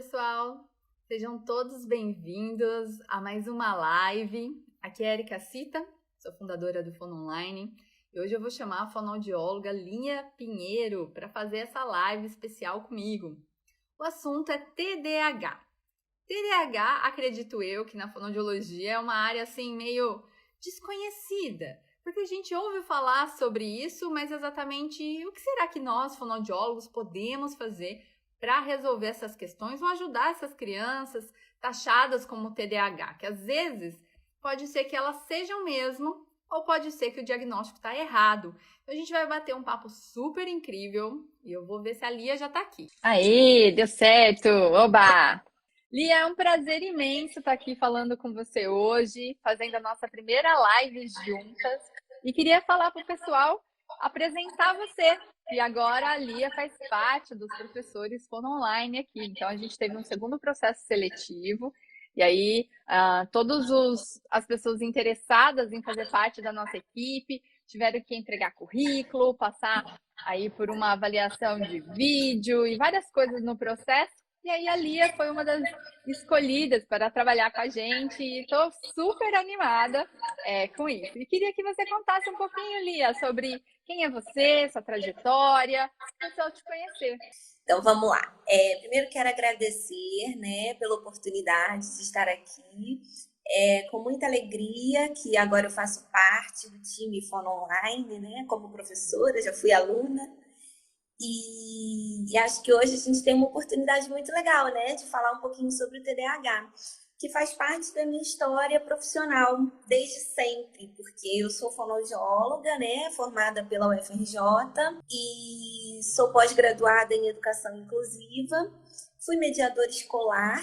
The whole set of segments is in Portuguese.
pessoal! Sejam todos bem-vindos a mais uma live. Aqui é a Erika Cita, sou fundadora do Fono Online e hoje eu vou chamar a fonoaudióloga Lia Pinheiro para fazer essa live especial comigo. O assunto é TDAH. TDAH, acredito eu, que na fonoaudiologia é uma área assim meio desconhecida, porque a gente ouve falar sobre isso, mas exatamente o que será que nós, fonoaudiólogos, podemos fazer para resolver essas questões ou ajudar essas crianças taxadas como TDAH, que às vezes pode ser que elas sejam mesmo, ou pode ser que o diagnóstico está errado. Então a gente vai bater um papo super incrível e eu vou ver se a Lia já está aqui. Aí, deu certo! Oba! Lia, é um prazer imenso estar aqui falando com você hoje, fazendo a nossa primeira live juntas. E queria falar para o pessoal, apresentar você. E agora a Lia faz parte dos professores Fono Online aqui. Então a gente teve um segundo processo seletivo. E aí, todas as pessoas interessadas em fazer parte da nossa equipe tiveram que entregar currículo, passar aí por uma avaliação de vídeo e várias coisas no processo. E aí a Lia foi uma das escolhidas para trabalhar com a gente e estou super animada com isso. E queria que você contasse um pouquinho, Lia, sobre quem é você, sua trajetória, para o pessoal te conhecer. Então, vamos lá. Primeiro, quero agradecer, né, pela oportunidade de estar aqui. Com muita alegria que agora eu faço parte do time Fono Online, né, como professora, já fui aluna. E acho que hoje a gente tem uma oportunidade muito legal, né, de falar um pouquinho sobre o TDAH, que faz parte da minha história profissional desde sempre, porque eu sou fonoaudióloga, né, formada pela UFRJ e sou pós-graduada em Educação Inclusiva, fui mediadora escolar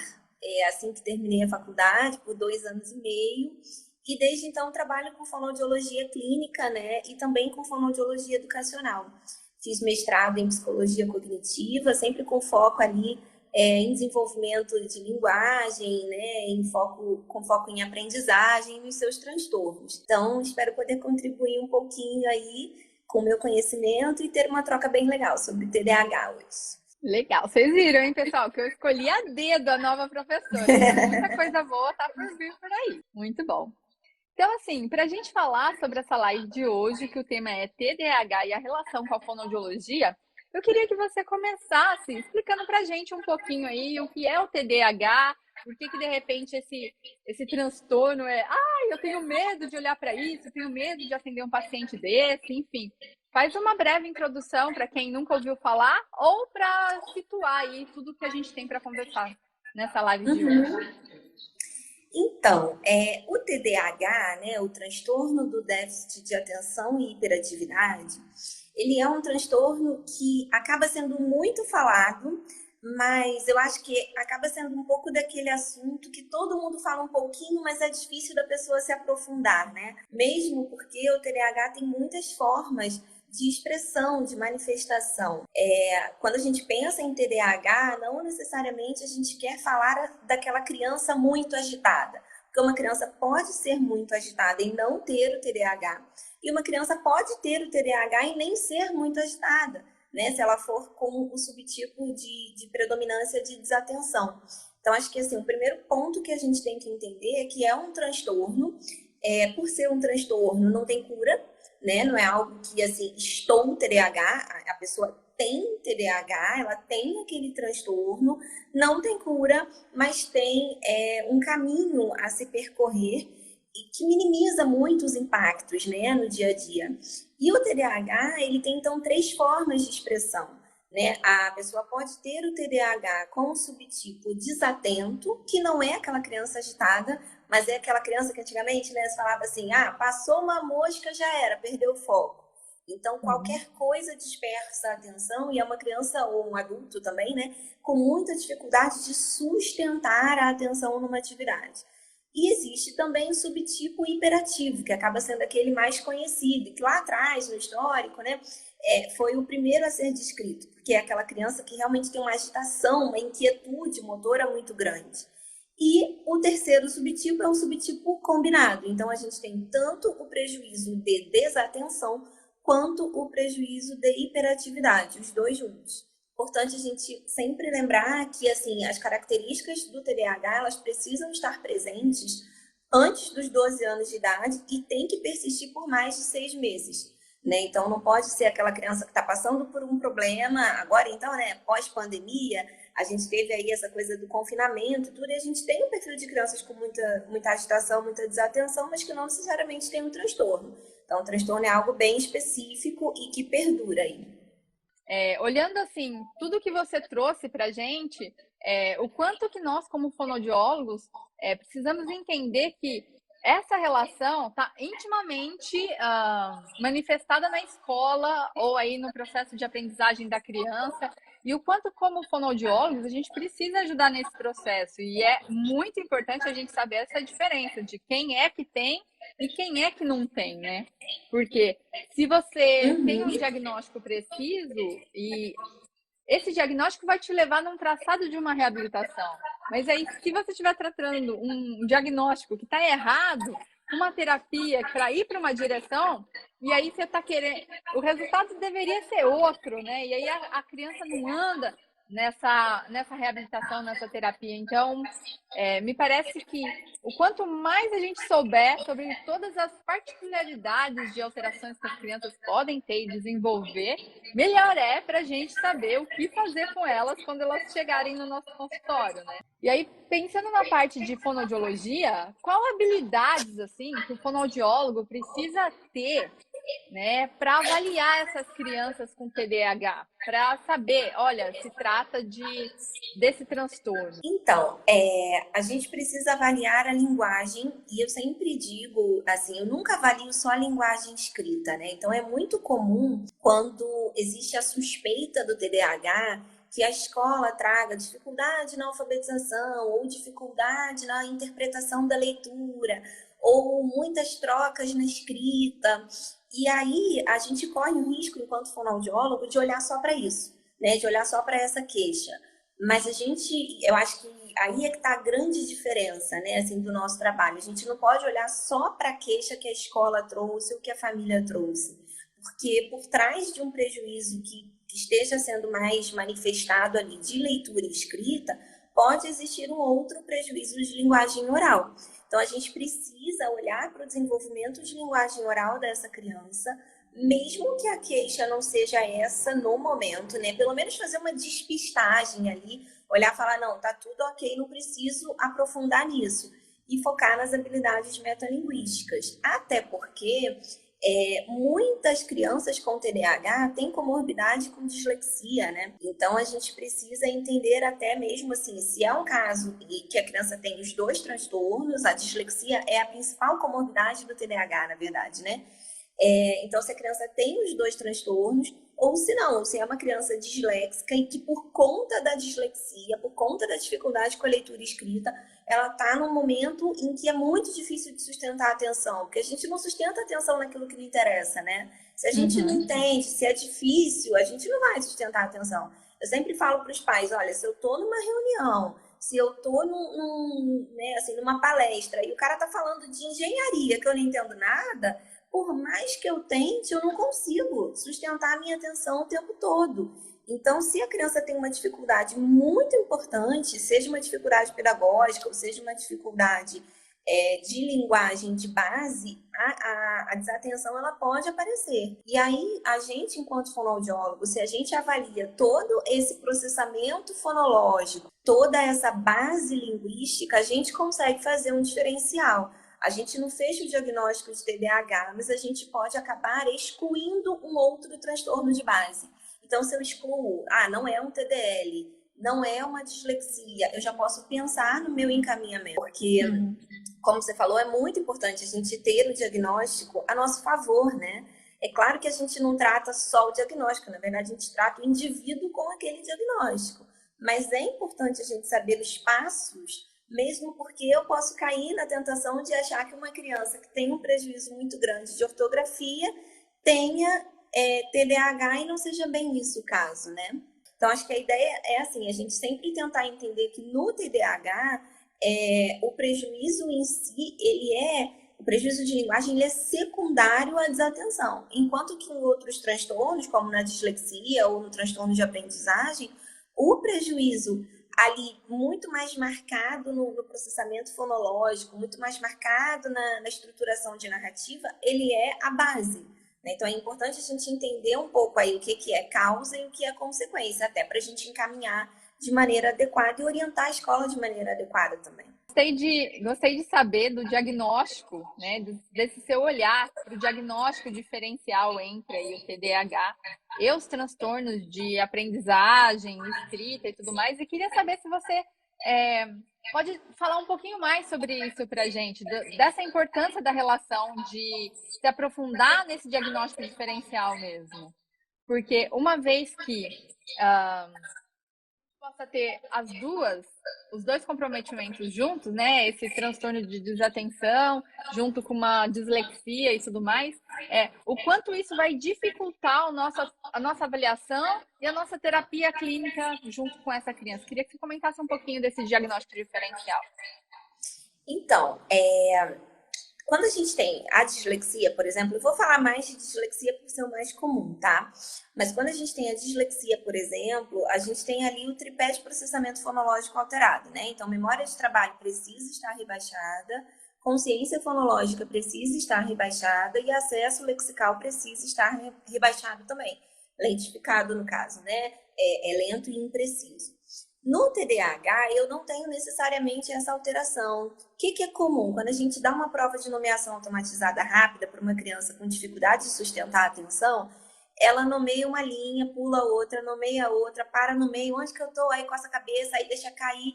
assim que terminei a faculdade, por 2 anos e meio, e desde então trabalho com fonoaudiologia clínica, né, e também com fonoaudiologia educacional. Fiz mestrado em psicologia cognitiva, sempre com foco ali em desenvolvimento de linguagem, né, com foco em aprendizagem e nos seus transtornos. Então, espero poder contribuir um pouquinho aí com o meu conhecimento e ter uma troca bem legal sobre TDAH hoje. Legal, vocês viram, hein, pessoal, que eu escolhi a dedo a nova professora. Então, muita coisa boa tá por vir por aí. Muito bom. Então, assim, para a gente falar sobre essa live de hoje, que o tema é TDAH e a relação com a fonoaudiologia, eu queria que você começasse explicando para a gente um pouquinho aí o que é o TDAH, por que de repente esse transtorno eu tenho medo de olhar para isso, eu tenho medo de atender um paciente desse, enfim. Faz uma breve introdução para quem nunca ouviu falar ou para situar aí tudo que a gente tem para conversar nessa live de hoje. Então, o TDAH, né, o transtorno do déficit de atenção e hiperatividade, ele é um transtorno que acaba sendo muito falado, mas eu acho que acaba sendo um pouco daquele assunto que todo mundo fala um pouquinho, mas é difícil da pessoa se aprofundar, né? Mesmo porque o TDAH tem muitas formas de expressão, de manifestação. Quando a gente pensa em TDAH, não necessariamente a gente quer falar daquela criança muito agitada, porque uma criança pode ser muito agitada e não ter o TDAH, e uma criança pode ter o TDAH e nem ser muito agitada, né, se ela for com o subtipo de predominância de desatenção. Então, acho que assim, o primeiro ponto que a gente tem que entender é que é um transtorno, por ser um transtorno, não tem cura, né? Não é algo que, assim, estou TDAH, a pessoa tem TDAH, ela tem aquele transtorno, não tem cura, mas tem um caminho a se percorrer e que minimiza muito os impactos, né, no dia a dia. E o TDAH, ele tem, então, 3 formas de expressão, né? A pessoa pode ter o TDAH com o subtipo desatento, que não é aquela criança agitada, mas é aquela criança que antigamente, né, se falava assim, passou uma mosca, já era, perdeu o foco. Então, qualquer coisa dispersa a atenção, e é uma criança ou um adulto também, né, com muita dificuldade de sustentar a atenção numa atividade. E existe também o subtipo hiperativo, que acaba sendo aquele mais conhecido, que lá atrás, no histórico, né, foi o primeiro a ser descrito, porque é aquela criança que realmente tem uma agitação, uma inquietude motora muito grande. E o terceiro subtipo é o subtipo combinado. Então, a gente tem tanto o prejuízo de desatenção quanto o prejuízo de hiperatividade, os dois juntos. Importante a gente sempre lembrar que, assim, as características do TDAH, elas precisam estar presentes antes dos 12 anos de idade e tem que persistir por mais de 6 meses, né? Então, não pode ser aquela criança que está passando por um problema, agora então, né, pós-pandemia, a gente teve aí essa coisa do confinamento e tudo, e a gente tem um perfil de crianças com muita agitação, muita desatenção, mas que não necessariamente tem um transtorno. Então, o transtorno é algo bem específico e que perdura aí. Olhando assim, tudo que você trouxe para a gente, o quanto que nós, como fonoaudiólogos, precisamos entender que essa relação está intimamente manifestada na escola ou aí no processo de aprendizagem da criança, e o quanto, como fonoaudiólogos, a gente precisa ajudar nesse processo. E é muito importante a gente saber essa diferença de quem é que tem e quem é que não tem, né? Porque se você tem um diagnóstico preciso, e esse diagnóstico vai te levar num traçado de uma reabilitação. Mas aí, se você estiver tratando um diagnóstico que está errado, uma terapia para ir para uma direção, e aí você está querendo. O resultado deveria ser outro, né? E aí a criança não anda nessa reabilitação, nessa terapia. Então, me parece que o quanto mais a gente souber sobre todas as particularidades de alterações que as crianças podem ter e desenvolver, melhor é para a gente saber o que fazer com elas quando elas chegarem no nosso consultório, né? E aí, pensando na parte de fonoaudiologia, qual habilidades assim que o fonoaudiólogo precisa ter, né, para avaliar essas crianças com TDAH, para saber, olha, se trata desse transtorno? Então, a gente precisa avaliar a linguagem, e eu sempre digo, assim, eu nunca avalio só a linguagem escrita, né? Então, é muito comum, quando existe a suspeita do TDAH, que a escola traga dificuldade na alfabetização, ou dificuldade na interpretação da leitura, ou muitas trocas na escrita. E aí, a gente corre o risco, enquanto fonoaudiólogo, de olhar só para isso, né? De olhar só para essa queixa. Mas eu acho que aí é que está a grande diferença, né, assim, do nosso trabalho. A gente não pode olhar só para a queixa que a escola trouxe ou que a família trouxe, porque por trás de um prejuízo que esteja sendo mais manifestado ali de leitura e escrita, pode existir um outro prejuízo de linguagem oral. Então, a gente precisa olhar para o desenvolvimento de linguagem oral dessa criança, mesmo que a queixa não seja essa no momento, né? Pelo menos fazer uma despistagem ali, olhar e falar, não, tá tudo ok, não preciso aprofundar nisso. E focar nas habilidades metalinguísticas. Até porque muitas crianças com TDAH têm comorbidade com dislexia, né? Então, a gente precisa entender até mesmo assim, se é um caso que a criança tem os dois transtornos, a dislexia é a principal comorbidade do TDAH, na verdade, né? Então, se a criança tem os dois transtornos, ou se não, se é uma criança disléxica e que por conta da dislexia, por conta da dificuldade com a leitura e escrita, ela está num momento em que é muito difícil de sustentar a atenção, porque a gente não sustenta a atenção naquilo que não interessa, né? Se a gente não entende, se é difícil, a gente não vai sustentar a atenção. Eu sempre falo para os pais, olha, se eu estou numa reunião, se eu estou numa palestra e o cara está falando de engenharia que eu não entendo nada, por mais que eu tente, eu não consigo sustentar a minha atenção o tempo todo. Então, se a criança tem uma dificuldade muito importante, seja uma dificuldade pedagógica ou seja uma dificuldade de linguagem de base, a desatenção ela pode aparecer. E aí, a gente, enquanto fonoaudiólogo, se a gente avalia todo esse processamento fonológico, toda essa base linguística, a gente consegue fazer um diferencial. A gente não fecha o diagnóstico de TDAH, mas a gente pode acabar excluindo um outro transtorno de base. Então, se eu excluo, não é um TDL, não é uma dislexia, eu já posso pensar no meu encaminhamento. Porque, como você falou, é muito importante a gente ter o diagnóstico a nosso favor, né? É claro que a gente não trata só o diagnóstico, na verdade, a gente trata o indivíduo com aquele diagnóstico. Mas é importante a gente saber os passos, mesmo porque eu posso cair na tentação de achar que uma criança que tem um prejuízo muito grande de ortografia tenha TDAH e não seja bem isso o caso, né? Então, acho que a ideia é assim, a gente sempre tentar entender que no TDAH, o prejuízo em si, ele é o prejuízo de linguagem ele é secundário à desatenção, enquanto que em outros transtornos, como na dislexia ou no transtorno de aprendizagem, o prejuízo ali muito mais marcado no processamento fonológico, muito mais marcado na estruturação de narrativa, ele é a base. Né? Então é importante a gente entender um pouco aí o que é causa e o que é consequência, até para a gente encaminhar de maneira adequada e orientar a escola de maneira adequada também. Gostei de saber do diagnóstico, né, desse seu olhar para o diagnóstico diferencial entre aí o TDAH e os transtornos de aprendizagem, escrita e tudo mais. E queria saber se você pode falar um pouquinho mais sobre isso para a gente, dessa importância da relação de se aprofundar nesse diagnóstico diferencial mesmo. Porque uma vez que possa ter os dois comprometimentos juntos, né? Esse transtorno de desatenção, junto com uma dislexia e tudo mais, o quanto isso vai dificultar a nossa avaliação e a nossa terapia clínica junto com essa criança. Queria que você comentasse um pouquinho desse diagnóstico diferencial. Então, quando a gente tem a dislexia, por exemplo, eu vou falar mais de dislexia por ser o mais comum, tá? Mas quando a gente tem a dislexia, por exemplo, a gente tem ali o tripé de processamento fonológico alterado, né? Então, memória de trabalho precisa estar rebaixada, consciência fonológica precisa estar rebaixada e acesso lexical precisa estar rebaixado também. Lentificado, no caso, né? É lento e impreciso. No TDAH, eu não tenho necessariamente essa alteração. O que é comum? Quando a gente dá uma prova de nomeação automatizada rápida para uma criança com dificuldade de sustentar a atenção, ela nomeia uma linha, pula outra, nomeia outra, para no meio, onde que eu estou? Aí coça a cabeça, aí deixa cair.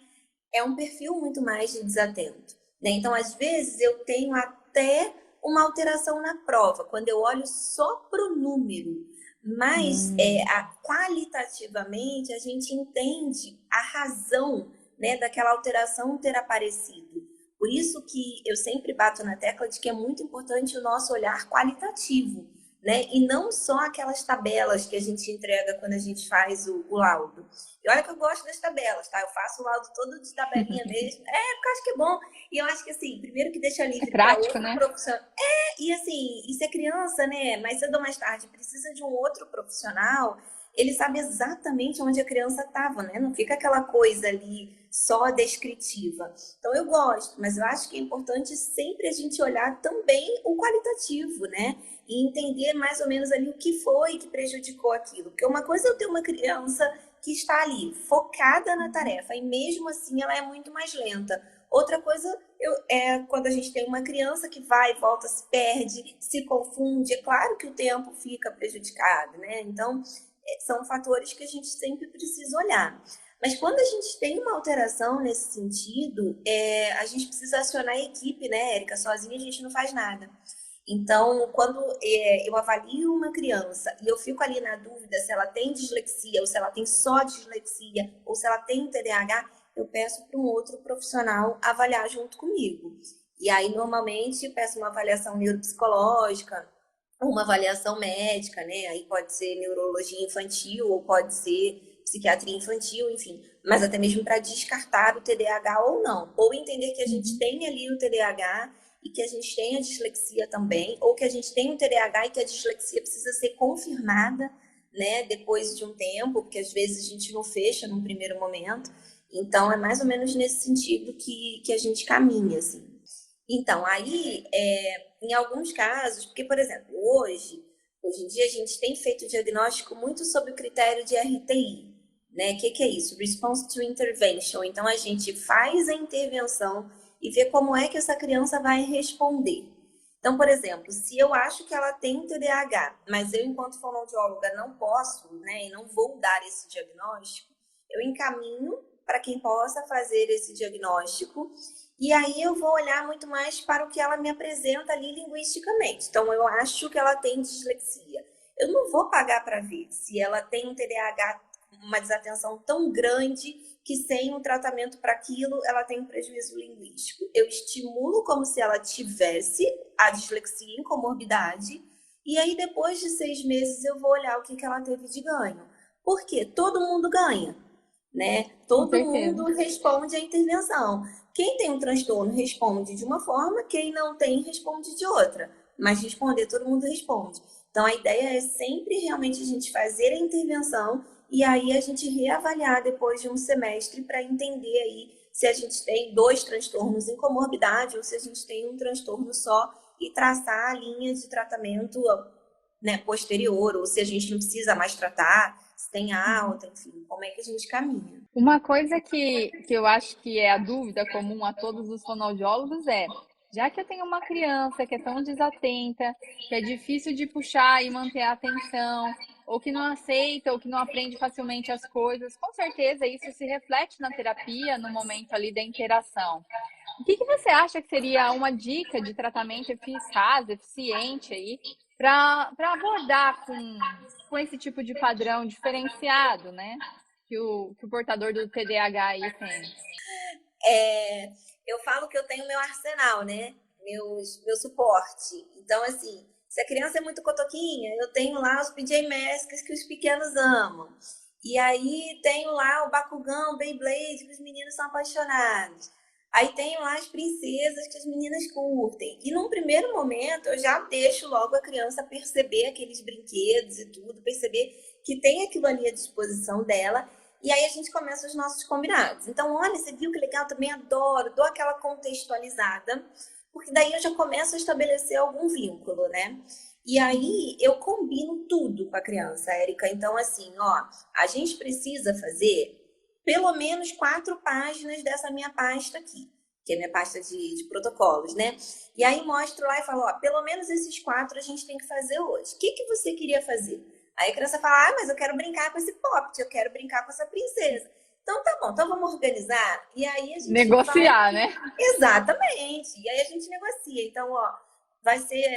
É um perfil muito mais de desatento. Né? Então, às vezes, eu tenho até uma alteração na prova, quando eu olho só para o número. Mas qualitativamente a gente entende a razão, né, daquela alteração ter aparecido. Por isso que eu sempre bato na tecla de que é muito importante o nosso olhar qualitativo, né? E não só aquelas tabelas que a gente entrega quando a gente faz o laudo. E olha que eu gosto das tabelas, tá? Eu faço o laudo todo de tabelinha mesmo. Porque eu acho que é bom. E eu acho que, assim, primeiro que deixa livre para outro profissional. E assim, e se é criança, né? Mais cedo ou mais tarde, precisa de um outro profissional, ele sabe exatamente onde a criança estava, né? Não fica aquela coisa ali só descritiva. Então, eu gosto, mas eu acho que é importante sempre a gente olhar também o qualitativo, né? E entender mais ou menos ali o que foi que prejudicou aquilo. Porque uma coisa é eu ter uma criança que está ali, focada na tarefa, e mesmo assim ela é muito mais lenta. Outra coisa é quando a gente tem uma criança que vai, volta, se perde, se confunde. É claro que o tempo fica prejudicado, né? Então, são fatores que a gente sempre precisa olhar. Mas quando a gente tem uma alteração nesse sentido, a gente precisa acionar a equipe, né, Érica? Sozinha a gente não faz nada. Então, quando eu avalio uma criança e eu fico ali na dúvida se ela tem dislexia, ou se ela tem só dislexia, ou se ela tem TDAH, eu peço para um outro profissional avaliar junto comigo. E aí, normalmente, eu peço uma avaliação neuropsicológica, uma avaliação médica, né? Aí pode ser neurologia infantil, ou pode ser psiquiatria infantil, enfim. Mas até mesmo para descartar o TDAH ou não. Ou entender que a gente tem ali o TDAH e que a gente tem a dislexia também, ou que a gente tem o TDAH e que a dislexia precisa ser confirmada, né? Depois de um tempo, porque às vezes a gente não fecha num primeiro momento. Então, é mais ou menos nesse sentido que a gente caminha, assim. Então, aí, em alguns casos, porque, por exemplo, hoje em dia, a gente tem feito diagnóstico muito sob o critério de RTI, né? O que é isso? Response to Intervention. Então, a gente faz a intervenção e vê como é que essa criança vai responder. Então, por exemplo, se eu acho que ela tem TDAH, mas eu, enquanto fonoaudióloga, não posso, né, e não vou dar esse diagnóstico, eu encaminho para quem possa fazer esse diagnóstico, e aí eu vou olhar muito mais para o que ela me apresenta ali linguisticamente. Então, eu acho que ela tem dislexia. Eu não vou pagar para ver se ela tem um TDAH, uma desatenção tão grande que sem um tratamento para aquilo ela tem um prejuízo linguístico. Eu estimulo como se ela tivesse a dislexia em comorbidade, e aí depois de 6 meses eu vou olhar o que ela teve de ganho. Por quê? Todo mundo ganha. Né? Todo mundo responde à intervenção. quem tem um transtorno responde de uma forma, quem não tem responde de outra. Mas responder, todo mundo responde. Então, a ideia é sempre realmente a gente fazer a intervenção e aí a gente reavaliar depois de um semestre para entender aí se a gente tem 2 transtornos em comorbidade ou se a gente tem um transtorno só e traçar a linha de tratamento, né, posterior, ou se a gente não precisa mais tratar, se tem alta, enfim, como é que a gente caminha. Uma coisa que eu acho que é a dúvida comum a todos os fonoaudiólogos é, já que eu tenho uma criança que é tão desatenta, que é difícil de puxar e manter a atenção, ou que não aceita, ou que não aprende facilmente as coisas, com certeza isso se reflete na terapia, no momento ali da interação. O que você acha que seria uma dica de tratamento eficaz, eficiente aí, para abordar com esse tipo de padrão diferenciado, né? Que o portador do TDAH aí tem? Eu falo que eu tenho meu arsenal, né? Meu suporte. Então, assim, se a criança é muito cotoquinha, eu tenho lá os PJ Masks que os pequenos amam. E aí tenho lá o Bakugão, Beyblade, que os meninos são apaixonados. Aí tenho lá as princesas que as meninas curtem. E num primeiro momento eu já deixo logo a criança perceber aqueles brinquedos e tudo, perceber que tem aquilo ali à disposição dela. E aí a gente começa os nossos combinados. Então, olha, você viu que legal? Também adoro, dou aquela contextualizada, porque daí eu já começo a estabelecer algum vínculo, né? E aí eu combino tudo com a criança, Érica. Então, assim, ó, a gente precisa fazer pelo menos 4 páginas dessa minha pasta aqui, que é minha pasta de protocolos, né? E aí mostro lá e falo, ó, pelo menos esses 4 a gente tem que fazer hoje. O que você queria fazer? Aí a criança fala, mas eu quero brincar com esse pop, eu quero brincar com essa princesa. Então tá bom, então vamos organizar. E aí a gente negociar, né? Exatamente. E aí a gente negocia. Então, ó, vai ser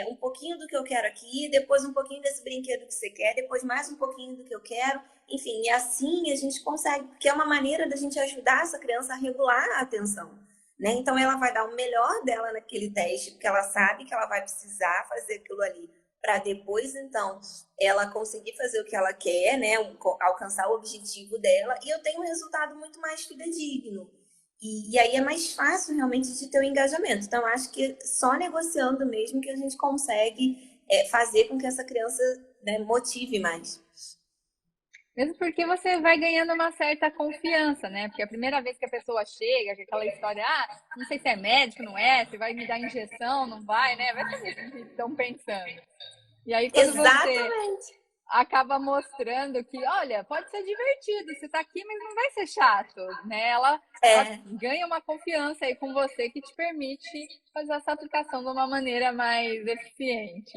um pouquinho do que eu quero aqui, depois um pouquinho desse brinquedo que você quer, depois mais um pouquinho do que eu quero. Enfim, e assim a gente consegue, porque é uma maneira da gente ajudar essa criança a regular a atenção, né? Então ela vai dar o melhor dela naquele teste, porque ela sabe que ela vai precisar fazer aquilo ali para depois, então, ela conseguir fazer o que ela quer, né? Alcançar o objetivo dela, e eu tenho um resultado muito mais fidedigno. E aí é mais fácil realmente de ter o engajamento. Então, acho que só negociando mesmo que a gente consegue fazer com que essa criança, né, motive mais. Mesmo porque você vai ganhando uma certa confiança, né? Porque a primeira vez que a pessoa chega, aquela história, não sei se é médico, não é, se vai me dar injeção, não vai, né? Vai saber o que estão pensando. E aí, quando você acaba mostrando que, olha, pode ser divertido, você tá aqui, mas não vai ser chato, né? Ela ganha uma confiança aí com você que te permite fazer essa aplicação de uma maneira mais eficiente.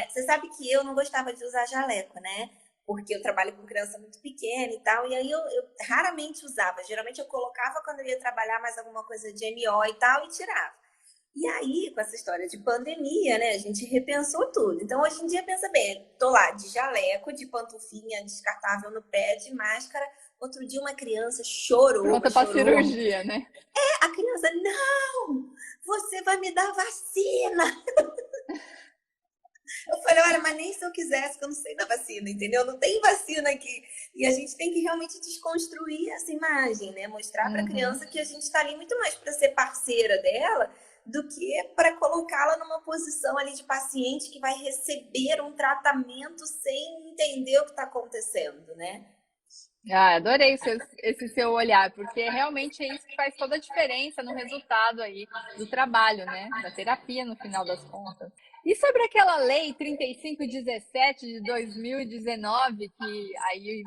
Você sabe que eu não gostava de usar jaleco, né? Porque eu trabalho com criança muito pequena e tal, e aí eu raramente usava. Geralmente eu colocava quando eu ia trabalhar mais alguma coisa de MO e tal, e tirava. E aí, com essa história de pandemia, né, a gente repensou tudo. Então, hoje em dia, pensa bem, tô lá de jaleco, de pantufinha descartável no pé, de máscara. Outro dia uma criança chorou. Pronta pra cirurgia, né? A criança, não, você vai me dar vacina. Eu falei, olha, mas nem se eu quisesse, que eu não sei da vacina, entendeu? Não tem vacina aqui. E a gente tem que realmente desconstruir essa imagem, né? Mostrar para a criança que a gente está ali muito mais para ser parceira dela do que para colocá-la numa posição ali de paciente que vai receber um tratamento sem entender o que está acontecendo, né? Adorei esse seu olhar, porque realmente é isso que faz toda a diferença no resultado aí do trabalho, né? Da terapia, no final das contas. E sobre aquela lei 3517 de 2019, que aí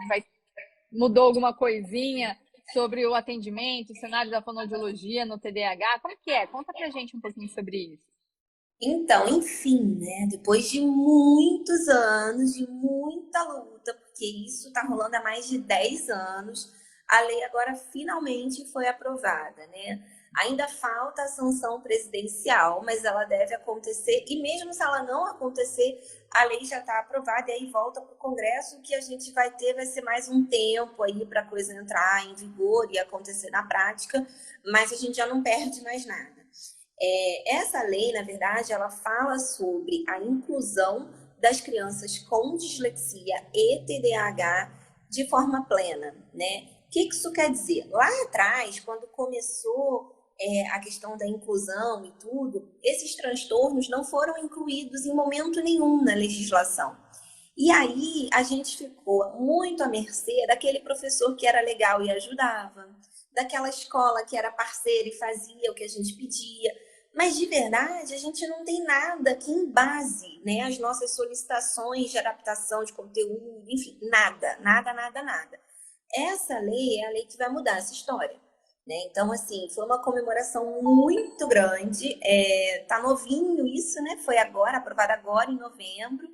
mudou alguma coisinha sobre o atendimento, o cenário da fonoaudiologia no TDAH, como que é? Conta pra gente um pouquinho sobre isso. Então, enfim, né? Depois de muitos anos, de muita luta, porque isso está rolando há mais de 10 anos, a lei agora finalmente foi aprovada, né? Ainda falta a sanção presidencial, mas ela deve acontecer, e mesmo se ela não acontecer, a lei já está aprovada e aí volta para o Congresso. O que a gente vai ter vai ser mais um tempo aí para a coisa entrar em vigor e acontecer na prática, mas a gente já não perde mais nada. Essa lei, na verdade, ela fala sobre a inclusão das crianças com dislexia e TDAH de forma plena, né? O que isso quer dizer? Lá atrás, quando começou a questão da inclusão e tudo, esses transtornos não foram incluídos em momento nenhum na legislação. E aí a gente ficou muito à mercê daquele professor que era legal e ajudava, daquela escola que era parceira e fazia o que a gente pedia. Mas de verdade, a gente não tem nada que embase, né, as nossas solicitações de adaptação de conteúdo, enfim, nada, nada, nada, nada. Essa lei é a lei que vai mudar essa história. Né? Então, assim, foi uma comemoração muito grande, tá novinho isso, né? Foi agora, aprovado agora em novembro.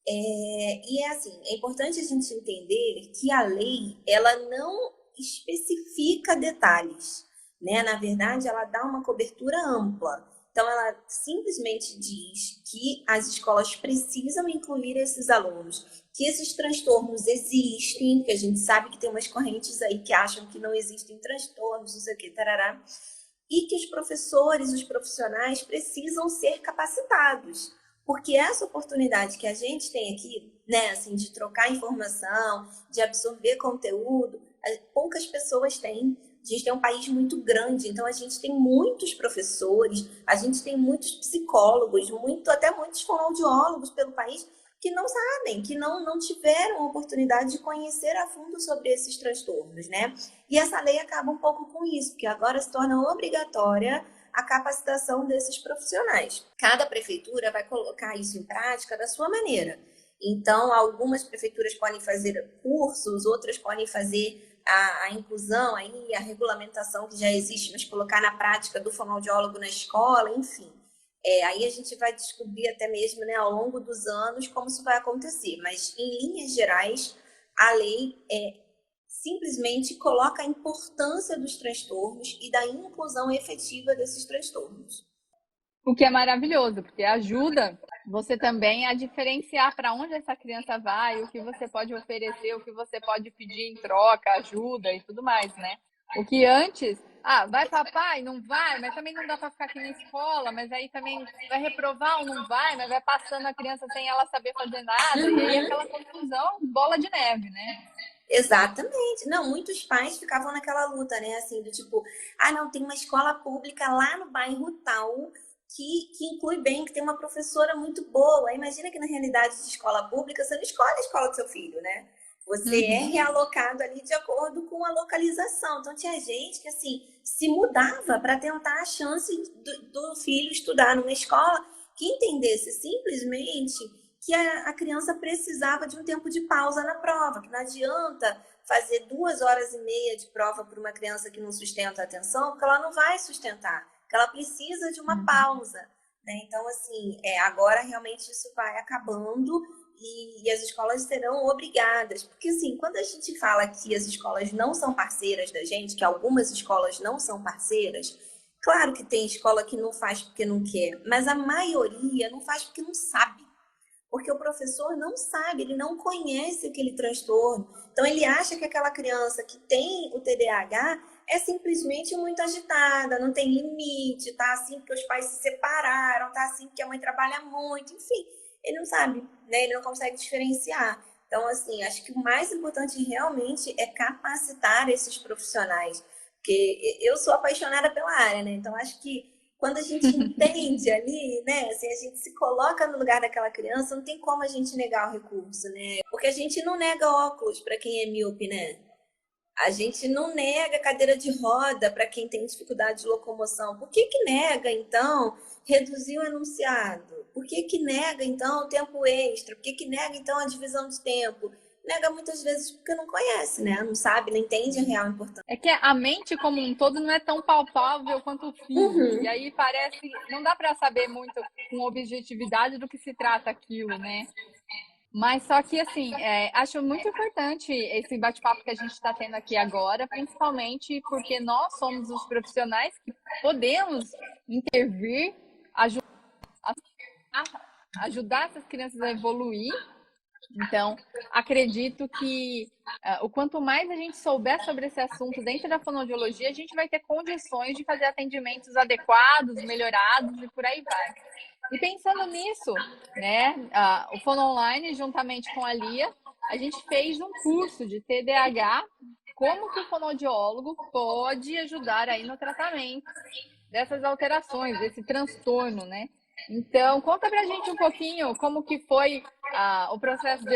E é assim, é importante a gente entender que a lei, ela não especifica detalhes, né? Na verdade, ela dá uma cobertura ampla. Então, ela simplesmente diz que as escolas precisam incluir esses alunos, que esses transtornos existem, que a gente sabe que tem umas correntes aí que acham que não existem transtornos, não sei o que, tarará, e que os professores, os profissionais precisam ser capacitados. Porque essa oportunidade que a gente tem aqui, né, assim, de trocar informação, de absorver conteúdo, poucas pessoas têm. A gente tem um país muito grande, então a gente tem muitos professores, a gente tem muitos psicólogos, até muitos fonoaudiólogos pelo país que não sabem, que não tiveram a oportunidade de conhecer a fundo sobre esses transtornos, né? E essa lei acaba um pouco com isso, porque agora se torna obrigatória a capacitação desses profissionais. Cada prefeitura vai colocar isso em prática da sua maneira. Então, algumas prefeituras podem fazer cursos, outras podem fazer a inclusão, aí, a regulamentação que já existe, mas colocar na prática do fonoaudiólogo na escola, enfim. Aí a gente vai descobrir até mesmo, né, ao longo dos anos como isso vai acontecer. Mas, em linhas gerais, a lei simplesmente coloca a importância dos transtornos e da inclusão efetiva desses transtornos. O que é maravilhoso, porque ajuda você também a diferenciar para onde essa criança vai, o que você pode oferecer, o que você pode pedir em troca, ajuda e tudo mais, né? O que antes, vai papai, não vai, mas também não dá para ficar aqui na escola, mas aí também vai reprovar ou não vai, mas vai passando a criança sem ela saber fazer nada, e aí aquela confusão, bola de neve, né? Exatamente. Não, muitos pais ficavam naquela luta, né? Assim, do tipo, não, tem uma escola pública lá no bairro tal que inclui bem, que tem uma professora muito boa. Imagina que na realidade de escola pública, você não escolhe a escola do seu filho, né? Você é realocado ali de acordo com a localização. Então, tinha gente que, assim, se mudava para tentar a chance do filho estudar numa escola que entendesse simplesmente que a criança precisava de um tempo de pausa na prova, que não adianta fazer 2 horas e meia de prova para uma criança que não sustenta a atenção, porque ela não vai sustentar, que ela precisa de uma pausa. Né? Então, assim, agora realmente isso vai acabando e as escolas serão obrigadas. Porque, assim, quando a gente fala que as escolas não são parceiras da gente, que algumas escolas não são parceiras, claro que tem escola que não faz porque não quer, mas a maioria não faz porque não sabe. Porque o professor não sabe, ele não conhece aquele transtorno. Então, ele acha que aquela criança que tem o TDAH é simplesmente muito agitada, não tem limite, tá assim porque os pais se separaram, tá assim porque a mãe trabalha muito, enfim. Ele não sabe, né? Ele não consegue diferenciar. Então, assim, acho que o mais importante realmente é capacitar esses profissionais. Porque eu sou apaixonada pela área, né? Então, acho que quando a gente entende ali, né, assim, a gente se coloca no lugar daquela criança, não tem como a gente negar o recurso, né? Porque a gente não nega óculos para quem é míope, né? A gente não nega cadeira de roda para quem tem dificuldade de locomoção. Por que nega, então, reduzir o enunciado? Por que nega, então, o tempo extra? Por que nega, então, a divisão de tempo? Nega muitas vezes porque não conhece, né? Não sabe, não entende a real importância. É que a mente como um todo não é tão palpável quanto o físico. E aí parece, não dá para saber muito com objetividade do que se trata aquilo, né? Mas só que, assim, acho muito importante esse bate-papo que a gente está tendo aqui agora, principalmente porque nós somos os profissionais que podemos intervir, ajudar essas crianças a evoluir. Então, acredito que o quanto mais a gente souber sobre esse assunto dentro da fonoaudiologia, a gente vai ter condições de fazer atendimentos adequados, melhorados e por aí vai. E pensando nisso, né, o Fono Online, juntamente com a Lia, a gente fez um curso de TDAH como que o fonoaudiólogo pode ajudar aí no tratamento dessas alterações, desse transtorno, né? Então, conta pra gente um pouquinho como que foi o processo de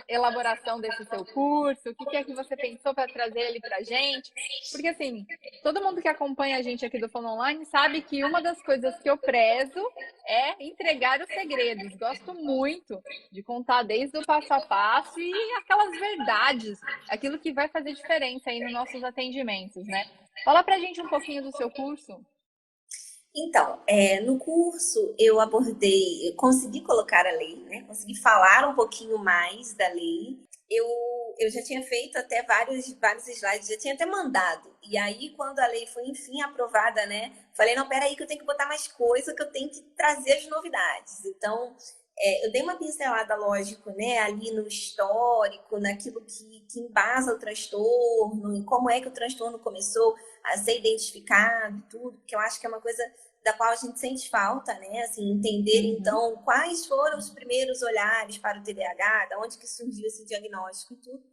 elaboração desse seu curso, o que é que você pensou para trazer ele pra gente, porque assim, todo mundo que acompanha a gente aqui do Fono Online sabe que uma das coisas que eu prezo é entregar os segredos. Gosto muito de contar desde o passo a passo e aquelas verdades, aquilo que vai fazer diferença aí nos nossos atendimentos, né? Fala pra gente um pouquinho do seu curso. Então, no curso eu abordei, eu consegui colocar a lei, né? Consegui falar um pouquinho mais da lei. Eu já tinha feito até vários slides, já tinha até mandado. E aí, quando a lei foi, enfim, aprovada, né? Falei, não, peraí que eu tenho que botar mais coisa, que eu tenho que trazer as novidades. Então, eu dei uma pincelada, lógico, né? Ali no histórico, naquilo que embasa o transtorno, e como é que o transtorno começou a ser identificado, tudo, porque eu acho que é uma coisa da qual a gente sente falta, né? Assim, entender, então, quais foram os primeiros olhares para o TDAH, da onde que surgiu esse diagnóstico e tudo.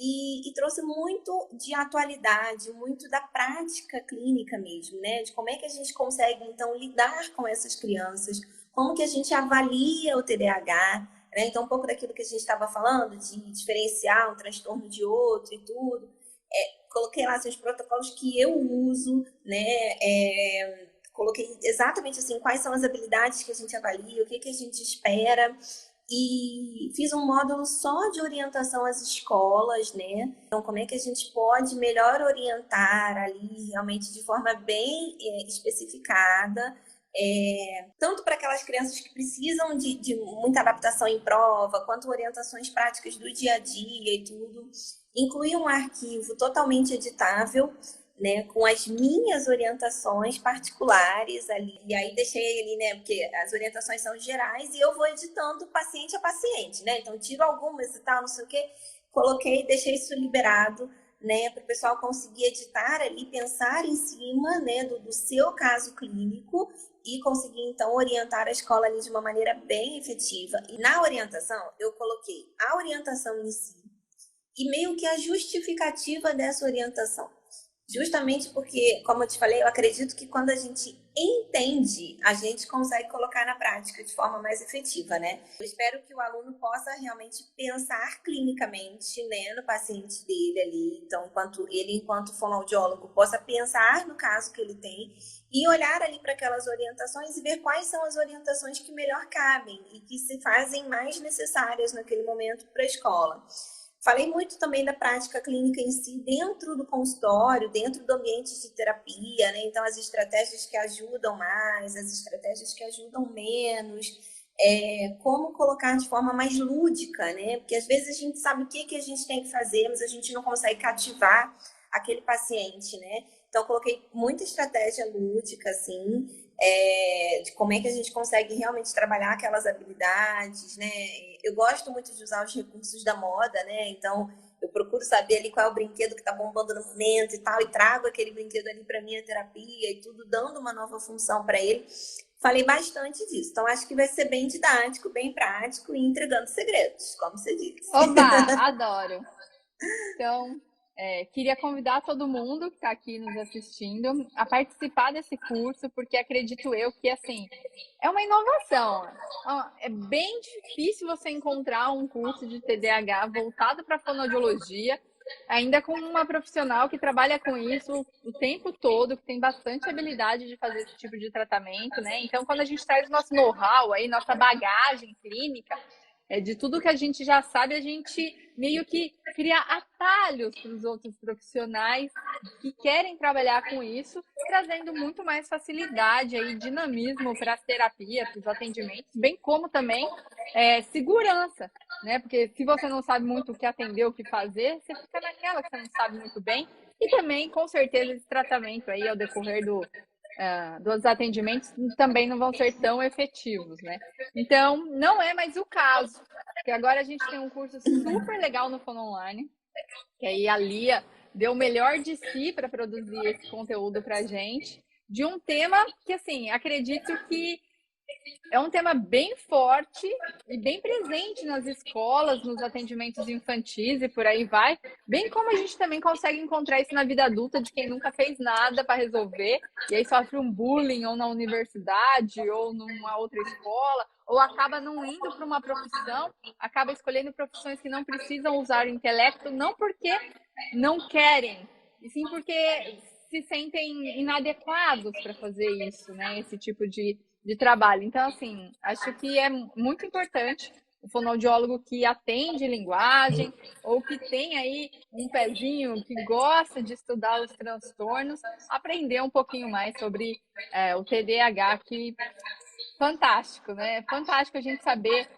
E trouxe muito de atualidade, muito da prática clínica mesmo, né? De como é que a gente consegue, então, lidar com essas crianças, como que a gente avalia o TDAH, né? Então, um pouco daquilo que a gente estava falando, de diferenciar um transtorno de outro e tudo. Coloquei lá os protocolos que eu uso, né? Coloquei exatamente assim, quais são as habilidades que a gente avalia, o que a gente espera. E fiz um módulo só de orientação às escolas, né? Então, como é que a gente pode melhor orientar ali, realmente de forma bem especificada, tanto para aquelas crianças que precisam de muita adaptação em prova, quanto orientações práticas do dia a dia e tudo. Incluí um arquivo totalmente editável, né, com as minhas orientações particulares ali. E aí deixei ali, né, porque as orientações são gerais e eu vou editando paciente a paciente, né? Então tiro algumas e tal, não sei o quê, coloquei, deixei isso liberado, né, para o pessoal conseguir editar ali, pensar em cima, né, do seu caso clínico e conseguir então orientar a escola ali de uma maneira bem efetiva. E na orientação eu coloquei a orientação em si e meio que a justificativa dessa orientação. Justamente porque, como eu te falei, eu acredito que quando a gente entende, a gente consegue colocar na prática de forma mais efetiva, né? Eu espero que o aluno possa realmente pensar clinicamente, né, no paciente dele ali. Então, enquanto fonoaudiólogo, possa pensar no caso que ele tem e olhar ali para aquelas orientações e ver quais são as orientações que melhor cabem e que se fazem mais necessárias naquele momento para a escola. Falei muito também da prática clínica em si, dentro do consultório, dentro do ambiente de terapia, né? Então, as estratégias que ajudam mais, as estratégias que ajudam menos, como colocar de forma mais lúdica, né? Porque às vezes a gente sabe o que a gente tem que fazer, mas a gente não consegue cativar aquele paciente, né? Então, coloquei muita estratégia lúdica, assim, de como é que a gente consegue realmente trabalhar aquelas habilidades, né? Eu gosto muito de usar os recursos da moda, né? Então, eu procuro saber ali qual é o brinquedo que está bombando no momento e tal, e trago aquele brinquedo ali para minha terapia e tudo, dando uma nova função para ele. Falei bastante disso. Então, acho que vai ser bem didático, bem prático e entregando segredos, como você disse. Oba, adoro! Então, queria convidar todo mundo que está aqui nos assistindo a participar desse curso, porque acredito eu que, assim, é uma inovação. É bem difícil você encontrar um curso de TDAH voltado para fonoaudiologia, ainda com uma profissional que trabalha com isso o tempo todo, que tem bastante habilidade de fazer esse tipo de tratamento, né? Então, quando a gente traz nosso know-how aí, nossa bagagem clínica, de tudo que a gente já sabe, a gente meio que cria atalhos para os outros profissionais que querem trabalhar com isso, trazendo muito mais facilidade e dinamismo para as terapias, para os atendimentos, bem como também segurança, né? Porque se você não sabe muito o que atender, o que fazer, você fica naquela que você não sabe muito bem. E também, com certeza, esse tratamento aí ao decorrer dos atendimentos também não vão ser tão efetivos, né? Então, não é mais o caso, porque agora a gente tem um curso super legal no Fono Online, que aí a Lia deu o melhor de si para produzir esse conteúdo para a gente, de um tema que, assim, acredito que É um tema bem forte e bem presente nas escolas, nos atendimentos infantis e por aí vai. Bem como a gente também consegue encontrar isso na vida adulta de quem nunca fez nada para resolver e aí sofre um bullying ou na universidade ou numa outra escola, ou acaba não indo para uma profissão, acaba escolhendo profissões que não precisam usar o intelecto, não porque não querem, e sim porque se sentem inadequados para fazer isso, né? Esse tipo de trabalho. Então, assim, acho que é muito importante o fonoaudiólogo que atende linguagem ou que tem aí um pezinho que gosta de estudar os transtornos, aprender um pouquinho mais sobre o TDAH, que fantástico, né? Fantástico a gente saber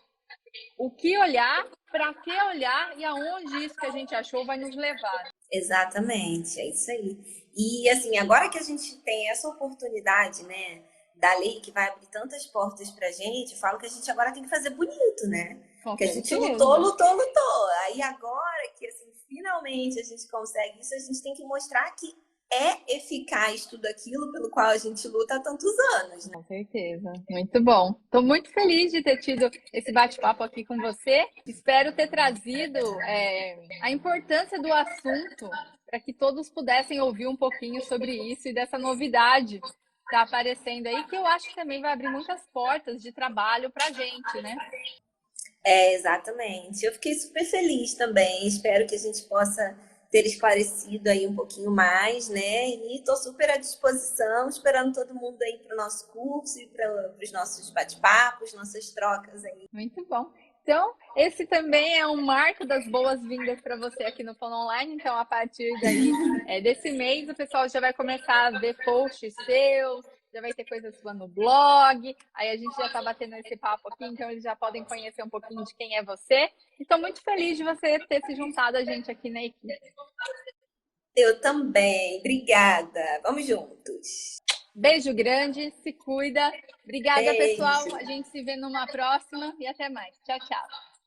o que olhar, para que olhar e aonde isso que a gente achou vai nos levar. Exatamente, é isso aí. E assim, agora que a gente tem essa oportunidade, né, da lei que vai abrir tantas portas pra gente, eu falo que a gente agora tem que fazer bonito, né? Com Porque a gente certeza. lutou. Aí agora que assim, finalmente a gente consegue isso, a gente tem que mostrar que é eficaz tudo aquilo pelo qual a gente luta há tantos anos, né? Com certeza. Muito bom. Estou muito feliz de ter tido esse bate-papo aqui com você. Espero ter trazido a importância do assunto para que todos pudessem ouvir um pouquinho sobre isso e dessa novidade que está aparecendo aí, que eu acho que também vai abrir muitas portas de trabalho para a gente, né? Exatamente. Eu fiquei super feliz também. Espero que a gente possa ter esclarecido aí um pouquinho mais, né? E estou super à disposição, esperando todo mundo aí para o nosso curso e para os nossos bate-papos, nossas trocas aí. Muito bom. Então, esse também é um marco das boas-vindas para você aqui no Fono Online. Então, a partir daí, desse mês, o pessoal já vai começar a ver posts seus, já vai ter coisas suas no blog. Aí a gente já está batendo esse papo aqui, então eles já podem conhecer um pouquinho de quem é você. E estou muito feliz de você ter se juntado a gente aqui na equipe. Eu também. Obrigada. Vamos juntos. Beijo grande, se cuida. Obrigada, Beijo. pessoal. A gente se vê numa próxima e até mais. Tchau, tchau.